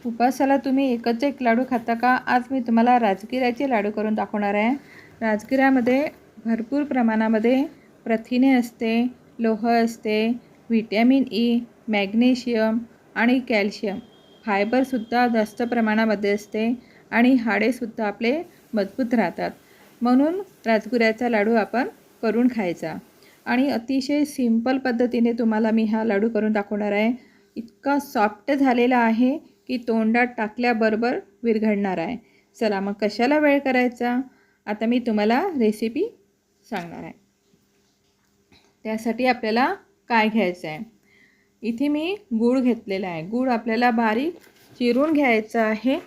उपासाला तुम्ही एकच एक लाडू खाता का? आज मी तुम्हाला राजगिऱ्याचे लाडू करून दाखवणार आहे. राजगिऱ्यामध्ये भरपूर प्रमाणामध्ये प्रथिने असते, लोह असते, व्हिटॅमिन ई, मॅग्नेशियम आणि कॅल्शियम. फायबरसुद्धा जास्त प्रमाणामध्ये असते आणि हाडेसुद्धा आपले मजबूत राहतात. म्हणून राजगिऱ्याचा लाडू आपण करून खायचा. आणि अतिशय सिंपल पद्धतीने तुम्हाला मी हा लाडू करून दाखवणार आहे. इतका सॉफ्ट झालेला आहे की तोंडात टाकल्याबरोबर विरघळणार आहे. चला मग कशाला वेळ करायचा, आता मी तुम्हाला रेसिपी सांगणार आहे. त्यासाठी आपल्याला काय घ्यायचं आहे, इथे मी गूळ घेतलेला आहे. गूळ आपल्याला बारीक चिरून घ्यायचा आहे.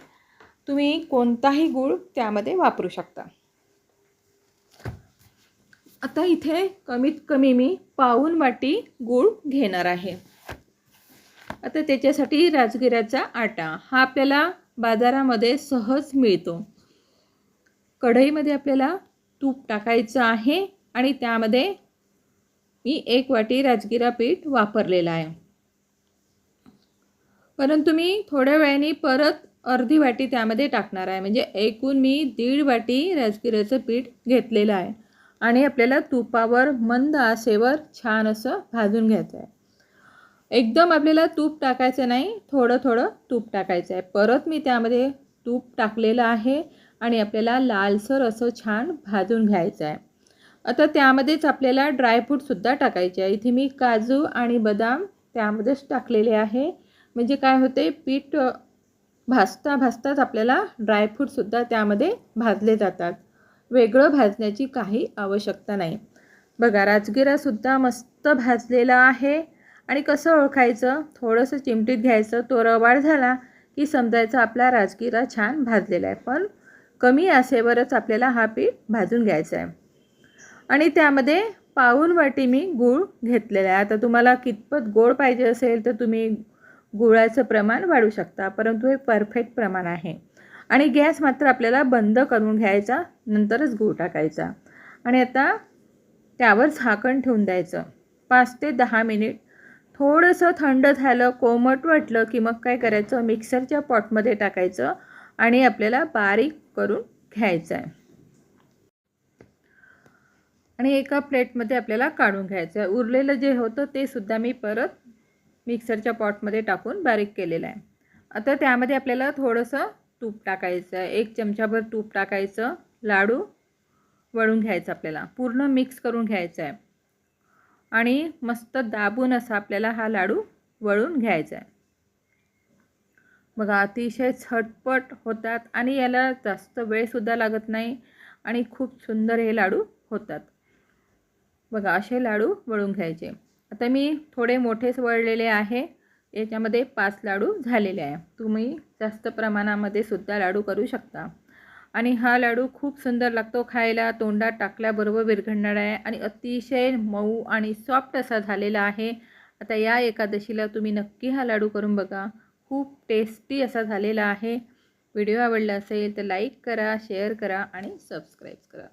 तुम्ही कोणताही गूळ त्यामध्ये वापरू शकता. आता इथे कमीत कमी मी पाऊण वाटी गूळ घेणार आहे. आता त्याच्यासाठी राजगिऱ्याचा आटा हा आपल्याला बाजारामध्ये सहज मिळतो. कढईमध्ये आपल्याला तूप टाकायचं आहे आणि त्यामध्ये मी 1 वाटी राजगिरा पीठ वापरलेला आहे. परंतु मी थोड्या वेळाने परत अर्धी वाटी त्यामध्ये टाकणार आहे. म्हणजे एकूण मी 1.5 वाटी राजगिऱ्याचं पीठ घेतलेलं आहे आणि आपल्याला तुपावर मंद आचेवर छान असं भाजून घ्यायचं आहे. एकदम आपल्याला तूप टाकायचं नाही, थोडं थोडं तूप टाकायचं आहे. परत मी त्यामध्ये तूप टाकलेलं आहे आणि आपल्याला लालसर असं छान भाजून घ्यायचं आहे. आता त्यामध्येच आपल्याला ड्रायफ्रूटसुद्धा टाकायचे आहे. इथे मी काजू आणि बदाम त्यामध्येच टाकलेले आहे. म्हणजे काय होते, पीठ भाजताच आपल्याला ड्रायफ्रूटसुद्धा त्यामध्ये भाजले जातात. वेगळं भाजण्याची काही आवश्यकता नाही. बघा, राजगिरासुद्धा मस्त भाजलेला आहे. आणि कसं ओळखायचं, थोडंसं चिमटीत घ्यायचं, तो रवाळ झाला की समजायचं आपला राजगिरा छान भाजलेला आहे. पण कमी आचेवरच आपल्याला हा पीठ भाजून घ्यायचा आहे. आणि त्यामध्ये पाऊण वाटी मी गूळ घेतलेला आहे. आता तुम्हाला कितपत गोड पाहिजे असेल तर तुम्ही गुळाचं प्रमाण वाढवू शकता, परंतु हे परफेक्ट प्रमाण आहे. आणि गॅस मात्र आपल्याला बंद करून घ्यायचा, नंतरच गूळ टाकायचा. आणि आता त्यावर झाकण ठेवून द्यायचं 5 ते 10 मिनिट. थोडंसं थंड झालं, कोमट वाटलं की मग काय करायचं, मिक्सरच्या पॉटमध्ये टाकायचं आणि आपल्याला बारीक करून घ्यायचं आहे. आणि एका प्लेटमध्ये आपल्याला काढून घ्यायचं आहे. उरलेलं जे होतं ते सुद्धा मी परत मिक्सरच्या पॉटमध्ये टाकून बारीक केलेलं आहे. आता त्यामध्ये आपल्याला थोडंसं तूप टाकायचं आहे. 1 चमचाभर तूप टाकायचं. लाडू वळून घ्यायचं, आपल्याला पूर्ण मिक्स करून घ्यायचं आहे आणि मस्त दाबून असा आपल्याला हा लाडू वळून घ्यायचा आहे. बघा, अतिशय झटपट होतात आणि याला जास्त वेळसुद्धा लागत नाही आणि खूप सुंदर हे लाडू होतात. बघा, असे लाडू वळून घ्यायचे. आता मी थोडे मोठेच वळलेले आहे. याच्यामध्ये 5 लाडू झालेले आहे. तुम्ही जास्त प्रमाणामध्ये सुद्धा लाडू करू शकता. आणि हा लाडू खूप सुंदर लागतो खायला. तोंडात टाकल्याबरोबर विरघळणार आहे आणि अतिशय मऊ आणि सॉफ्ट असा झालेला आहे. आता या एकादशीला तुम्ही नक्की हा लाडू करून बघा. खूप टेस्टी असा झालेला आहे. व्हिडिओ आवडला असेल तर लाईक करा, शेअर करा आणि सबस्क्राईब करा.